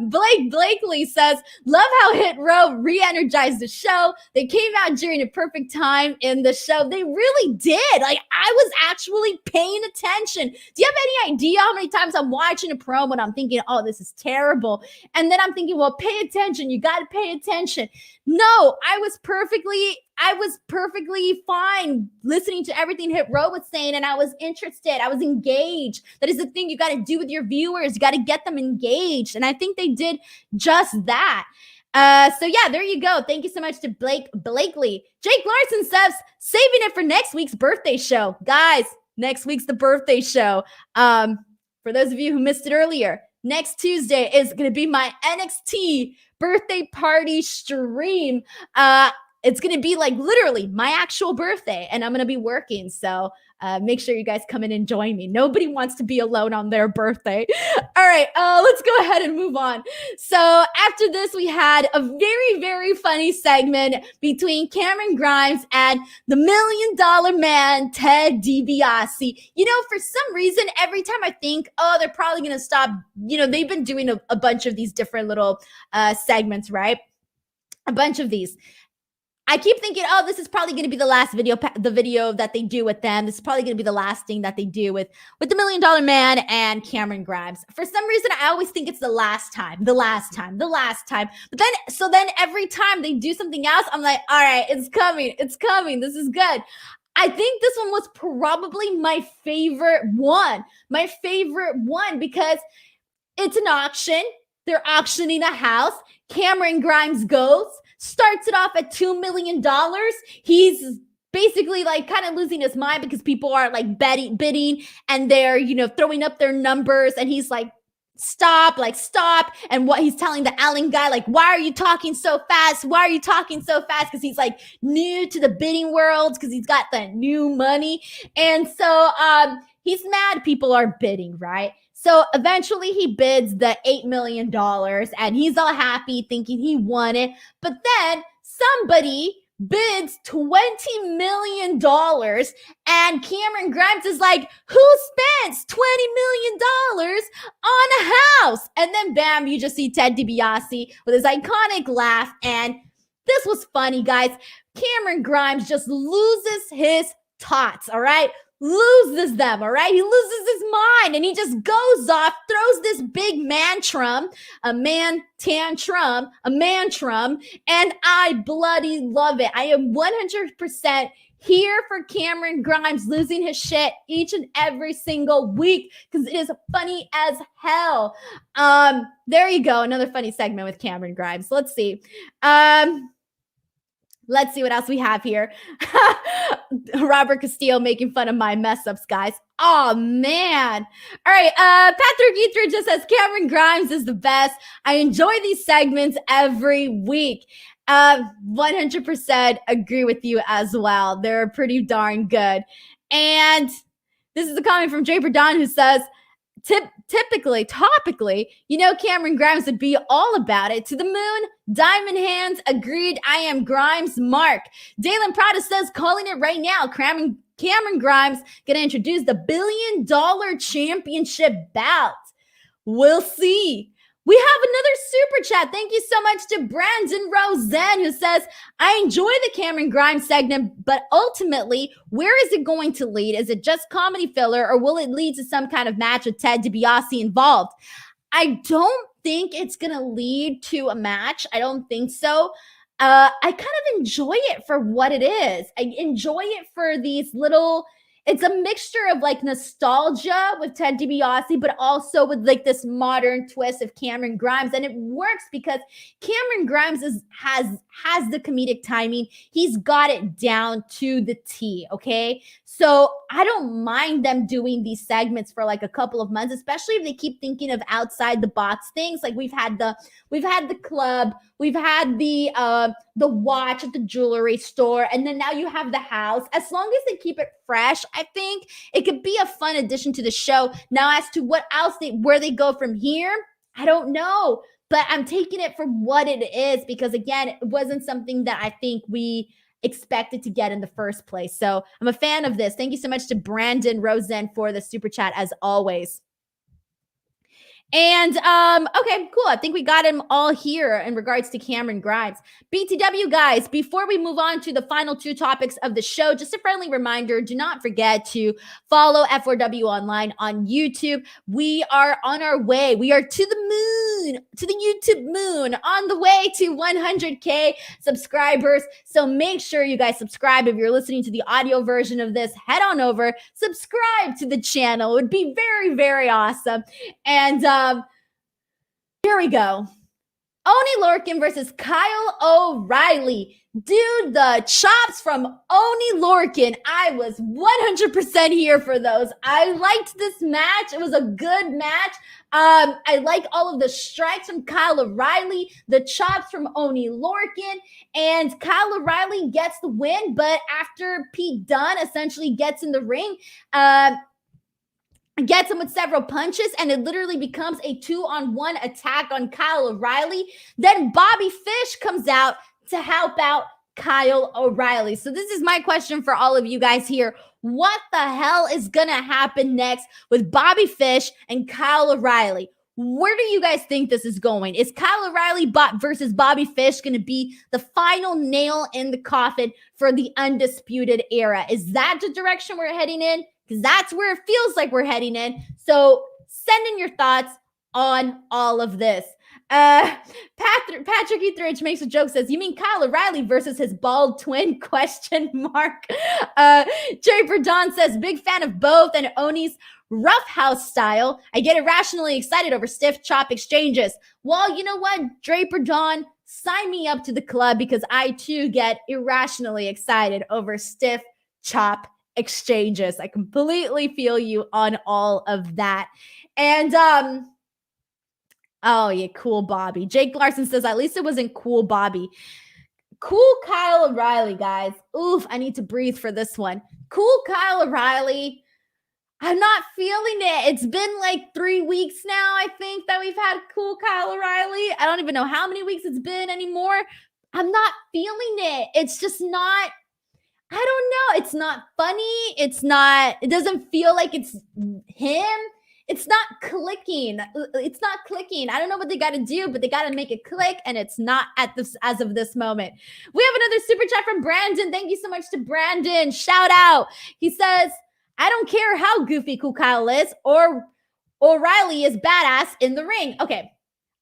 Blake Blakely says, love how Hit Row re-energized the show. They came out during a perfect time in the show. They really did. Like, I was actually paying attention. Do you have any idea how many times I'm watching a promo and I'm thinking, oh, this is terrible? And then I'm thinking, well, pay attention. You got to pay attention. No, I was perfectly fine listening to everything Hit Row was saying, and I was interested. I was engaged. That is the thing you got to do with your viewers. You got to get them engaged. And I think they did just that. So yeah, there you go. Thank you so much to Blakely. Jake Larson says, saving it for next week's birthday show. Guys, next week's the birthday show. For those of you who missed it earlier, next Tuesday is going to be my NXT birthday party stream. It's going to be like literally my actual birthday, and I'm going to be working. So make sure you guys come in and join me. Nobody wants to be alone on their birthday. All right, let's go ahead and move on. So after this, we had a very, very funny segment between Cameron Grimes and the $1 Million Man, Ted DiBiase. You know, for some reason, every time I think, oh, they're probably going to stop, you know, they've been doing a bunch of these different little segments, right? A bunch of these. I keep thinking, oh, this is probably going to be the last video, the video that they do with them. This is probably going to be the last thing that they do with the $1 Million Man and Cameron Grimes. For some reason, I always think it's the last time. But then every time they do something else, I'm like, all right, it's coming. This is good. I think this one was probably my favorite one because it's an auction. They're auctioning a house. Cameron Grimes goes. Starts it off at $2 million. He's basically like kind of losing his mind because people are like bidding and they're, you know, throwing up their numbers. And he's like, stop. And what he's telling the Allen guy, like, why are you talking so fast? Because he's like new to the bidding world because he's got the new money. And so he's mad people are bidding, right? So eventually he bids the $8 million and he's all happy thinking he won it. But then somebody bids $20 million and Cameron Grimes is like, who spends $20 million on a house? And then bam, you just see Ted DiBiase with his iconic laugh. And this was funny, guys. Cameron Grimes just loses his tots, all right? Loses them, all right? He loses his mind and he just goes off, throws this big mantrum, and I bloody love it. I am 100% here for Cameron Grimes losing his shit each and every single week because it is funny as hell. There you go, another funny segment with Cameron Grimes. Let's see. Let's see what else we have here. Robert Castillo making fun of my mess ups, guys. Oh, man. All right. Patrick Etheridge just says Cameron Grimes is the best. I enjoy these segments every week. 100% agree with you as well. They're pretty darn good. And this is a comment from Draper Don who says, topically, you know, Cameron Grimes would be all about it. To the moon, diamond hands, agreed. I am Grimes, Mark. Dalen Prada says, calling it right now. Cameron Grimes going to introduce the $1 billion championship bout. We'll see. We have another super chat. Thank you so much to Brandon Rosen who says, I enjoy the Cameron Grimes segment, but ultimately, where is it going to lead? Is it just comedy filler or will it lead to some kind of match with Ted DiBiase involved? I don't think it's going to lead to a match. I don't think so. I kind of enjoy it for what it is. I enjoy it for these little... It's a mixture of like nostalgia with Ted DiBiase, but also with like this modern twist of Cameron Grimes. And it works because Cameron Grimes has the comedic timing. He's got it down to the T, okay? So I don't mind them doing these segments for like a couple of months, especially if they keep thinking of outside the box things. Like we've had the club, we've had the watch at the jewelry store, and then now you have the house. As long as they keep it fresh, I think it could be a fun addition to the show. Now, as to what else where they go from here, I don't know, but I'm taking it for what it is because again, it wasn't something that I think we expected to get in the first place. So I'm a fan of this. Thank you so much to Brandon Rosen for the super chat as always. And, okay, cool. I think we got him all here in regards to Cameron Grimes. BTW, guys, before we move on to the final two topics of the show, just a friendly reminder, do not forget to follow F4W Online on YouTube. We are on our way. We are to the moon, to the YouTube moon, on the way to 100K subscribers. So make sure you guys subscribe. If you're listening to the audio version of this, head on over, subscribe to the channel. It would be very, very awesome. And, here we go. Oni Lorcan versus Kyle O'Reilly. Dude, the chops from Oni Lorcan. I was 100% here for those. I liked this match. It was a good match. I like all of the strikes from Kyle O'Reilly, the chops from Oni Lorcan, and Kyle O'Reilly gets the win. But after Pete Dunne essentially gets in the ring, gets him with several punches, and it literally becomes a 2-on-1 attack on Kyle O'Reilly. Then Bobby Fish comes out to help out Kyle O'Reilly. So this is my question for all of you guys here. What the hell is going to happen next with Bobby Fish and Kyle O'Reilly? Where do you guys think this is going? Is Kyle O'Reilly versus Bobby Fish going to be the final nail in the coffin for the Undisputed Era? Is that the direction we're heading in? Because that's where it feels like we're heading in. So send in your thoughts on all of this. Patrick Etheridge makes a joke, says, you mean Kyle O'Reilly versus his bald twin? Question mark. Draper Don says, big fan of both and Oni's rough house style. I get irrationally excited over stiff chop exchanges. Well, you know what, Draper Don, sign me up to the club because I too get irrationally excited over stiff chop exchanges. I completely feel you on all of that. And oh yeah, cool Bobby. Jake Larson says, at least it wasn't cool Bobby. Cool Kyle O'Reilly, guys. Oof, I need to breathe for this one. Cool Kyle O'Reilly. I'm not feeling it. It's been like 3 weeks now, I think, that we've had Cool Kyle O'Reilly. I don't even know how many weeks it's been anymore. I'm not feeling it. It's just not, I don't know. It's not funny. It doesn't feel like it's him. It's not clicking. It's not clicking. I don't know what they got to do, but they got to make it click, and it's not at this as of this moment. We have another super chat from Brandon. Thank you so much to Brandon. Shout out. He says, I don't care how goofy Cool Kyle is, or O'Reilly is badass in the ring. Okay.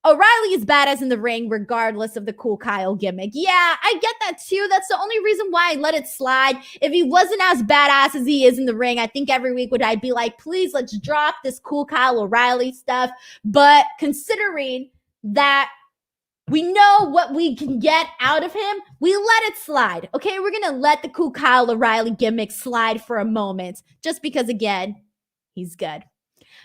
O'Reilly is badass in the ring regardless of the Cool Kyle gimmick. Yeah, I get that too. That's the only reason why I let it slide. If he wasn't as badass as he is in the ring, I think every week I'd be like, please, let's drop this Cool Kyle O'Reilly stuff. But considering that we know what we can get out of him, we let it slide. Okay, we're going to let the Cool Kyle O'Reilly gimmick slide for a moment just because, again, he's good.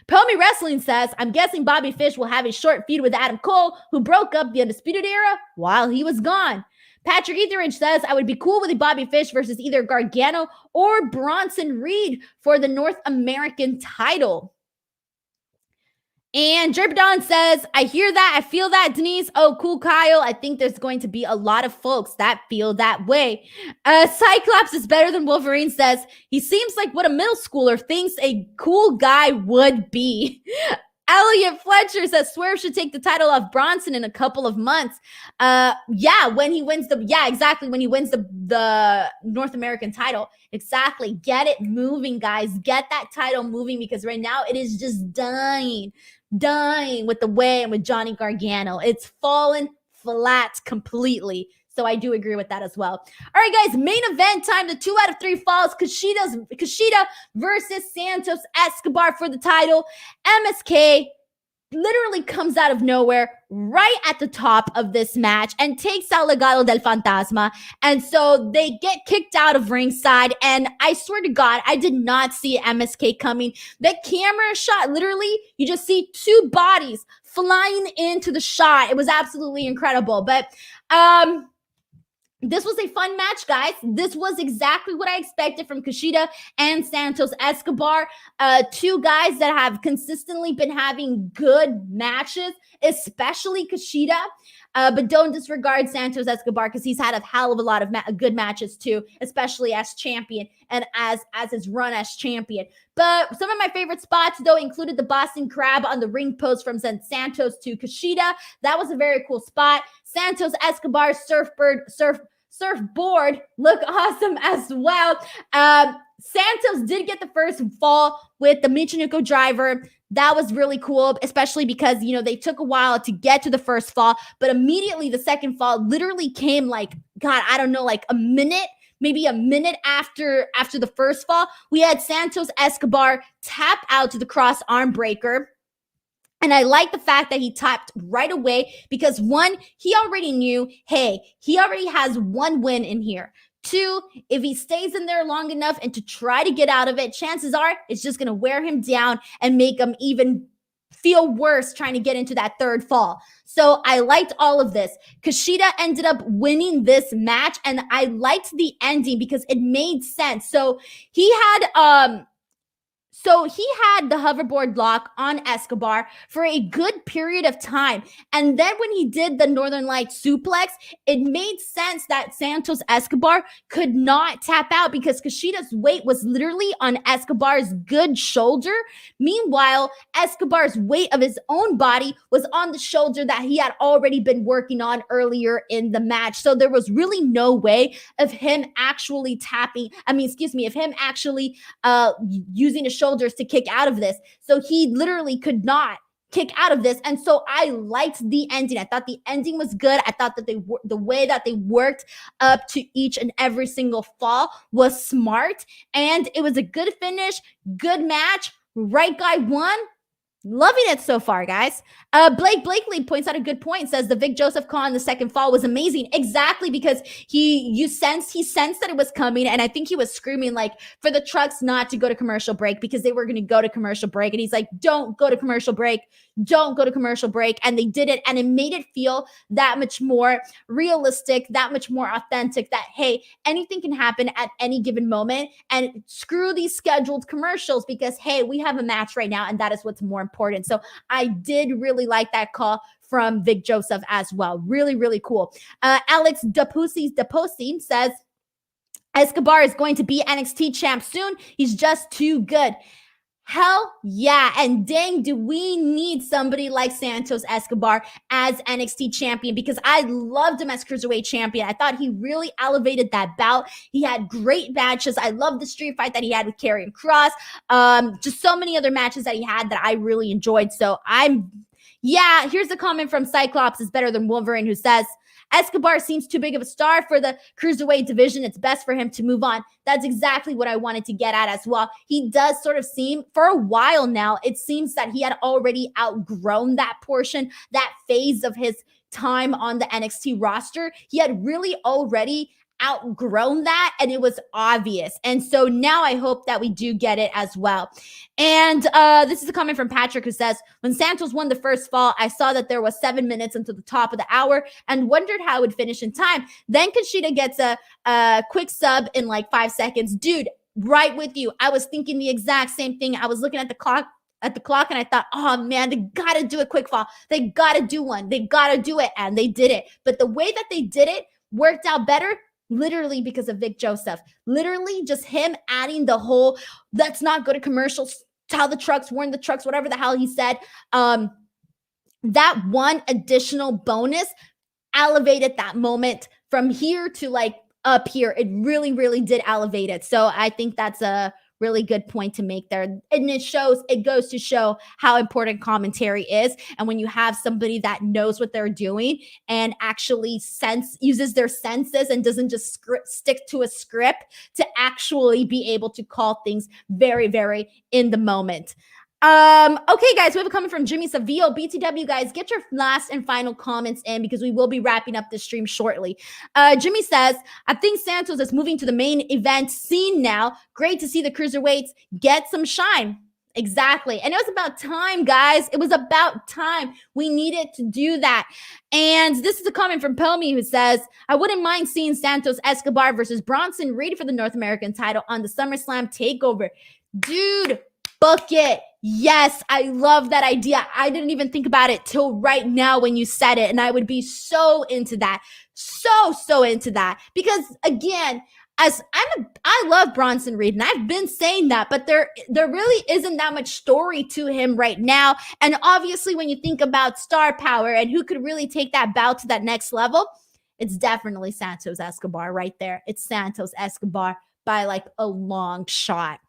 Pomi Wrestling says, I'm guessing Bobby Fish will have a short feud with Adam Cole, who broke up the Undisputed Era while he was gone. Patrick Etheridge says, I would be cool with a Bobby Fish versus either Gargano or Bronson Reed for the North American title. And Jerpadon says, I hear that. I feel that, Denise. Oh, Cool Kyle. I think there's going to be a lot of folks that feel that way. Cyclops is better than Wolverine says, he seems like what a middle schooler thinks a cool guy would be. Elliot Fletcher says Swerve should take the title off Bronson in a couple of months. When he wins the North American title. Exactly. Get it moving, guys. Get that title moving, because right now it is just dying with the way and with Johnny Gargano. It's fallen flat completely. So I do agree with that as well. All right, guys, main event time. The 2 out of 3 falls. Kishida versus Santos Escobar for the title. MSK literally comes out of nowhere right at the top of this match and takes out Legado del Fantasma. And so they get kicked out of ringside. And I swear to God, I did not see MSK coming. The camera shot, literally, you just see 2 bodies flying into the shot. It was absolutely incredible. But, this was a fun match, guys. This was exactly what I expected from Kushida and Santos Escobar. 2 guys that have consistently been having good matches, especially Kushida. But don't disregard Santos Escobar, because he's had a hell of a lot of good matches too, especially as champion and as his run as champion. But some of my favorite spots, though, included the Boston Crab on the ring post from Santos to Kushida. That was a very cool spot. Santos Escobar's surfboard look awesome as well. Santos did get the first fall with the Michinoku driver. That was really cool, especially because, they took a while to get to the first fall, but immediately the second fall literally came like a minute, maybe a minute after the first fall. We had Santos Escobar tap out to the Kross arm breaker. And I like the fact that he tapped right away, because 1, he already knew, hey, he already has 1 win in here. 2, if he stays in there long enough and to try to get out of it, chances are it's just going to wear him down and make him even feel worse trying to get into that third fall. So I liked all of this. Kushida ended up winning this match, and I liked the ending because it made sense. So he had the hoverboard lock on Escobar for a good period of time. And then when he did the Northern Light suplex, it made sense that Santos Escobar could not tap out because Kushida's weight was literally on Escobar's good shoulder. Meanwhile, Escobar's weight of his own body was on the shoulder that he had already been working on earlier in the match. So there was really no way of him actually using his shoulders to kick out of this. So he literally could not kick out of this. And so I liked the ending. I thought the ending was good. I thought that the way that they worked up to each and every single fall was smart. And it was a good finish, good match. Right guy won. Loving it so far, guys. Blake Blakely points out a good point, says the Vic Joseph call on the second fall was amazing. Exactly, because he sensed that it was coming, and I think he was screaming like for the trucks not to go to commercial break because they were going to go to commercial break. And he's like, don't go to commercial break. Don't go to commercial break. And they did it, and it made it feel that much more realistic, that much more authentic, that, hey, anything can happen at any given moment, and screw these scheduled commercials because, hey, we have a match right now, and that is what's more important. So I did really like that call from Vic Joseph as well. Really, really cool. Alex Deposi says, Escobar is going to be NXT champ soon. He's just too good. Hell yeah. And dang, do we need somebody like Santos Escobar as NXT champion, because I loved him as Cruiserweight champion. I thought he really elevated that bout. He had great matches. I love the street fight that he had with Karrion Kross. Just so many other matches that he had that I really enjoyed. So here's a comment from Cyclops is better than Wolverine, who says, Escobar seems too big of a star for the Cruiserweight division. It's best for him to move on. That's exactly what I wanted to get at as well. He does sort of seem, for a while now, it seems that he had already outgrown that portion, that phase of his time on the NXT roster. He had really already outgrown that, and it was obvious. And so now I hope that we do get it as well. And this is a comment from Patrick, who says, when Santos won the first fall, I saw that there was 7 minutes until the top of the hour and wondered how it would finish in time. Then Kishida gets a quick sub in like 5 seconds. Dude, right with you. I was thinking the exact same thing. I was looking at the clock and I thought, oh man, they gotta do a quick fall. They gotta do one. They gotta do it. And they did it. But the way that they did it worked out better, literally because of Vic Joseph. Literally just him adding the whole, let's not go to commercials, tell the trucks, warn the trucks, whatever the hell he said. That one additional bonus elevated that moment from here to like up here. It really, really did elevate it. So I think that's a really good point to make there. And it goes to show how important commentary is. And when you have somebody that knows what they're doing and actually uses their senses and doesn't just stick to a script to actually be able to call things very, very in the moment. Okay, guys, we have a comment from Jimmy Savio. BTW, guys, get your last and final comments in because we will be wrapping up this stream shortly. Jimmy says, I think Santos is moving to the main event scene now. Great to see the Cruiserweights get some shine. Exactly. And it was about time, guys. It was about time. We needed to do that. And this is a comment from Pelmy, who says, I wouldn't mind seeing Santos Escobar versus Bronson Reed for the North American title on the SummerSlam TakeOver. Dude, book it. Yes, I love that idea. I didn't even think about it till right now when you said it. And I would be so into that. So into that. Because again, I love Bronson Reed, and I've been saying that, but there really isn't that much story to him right now. And obviously, when you think about star power and who could really take that bout to that next level, it's definitely Santos Escobar right there. It's Santos Escobar by like a long shot.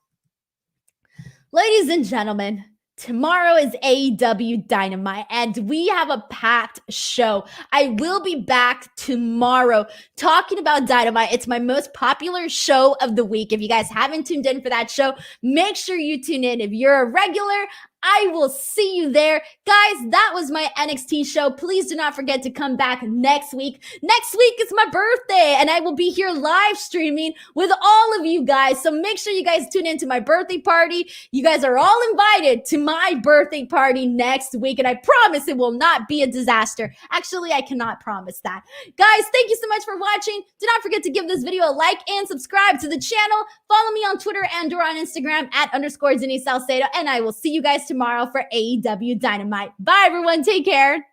Ladies and gentlemen, tomorrow is AEW Dynamite, and we have a packed show. I will be back tomorrow talking about Dynamite. It's my most popular show of the week. If you guys haven't tuned in for that show, make sure you tune in. If you're a regular, I will see you there. Guys, that was my NXT show. Please do not forget to come back next week. Next week is my birthday, and I will be here live streaming with all of you guys. So make sure you guys tune in to my birthday party. You guys are all invited to my birthday party next week, and I promise it will not be a disaster. Actually, I cannot promise that. Guys, thank you so much for watching. Do not forget to give this video a like and subscribe to the channel. Follow me on Twitter and/or on Instagram at _Denise Salcedo, and I will see you guys tomorrow for AEW Dynamite. Bye, everyone. Take care.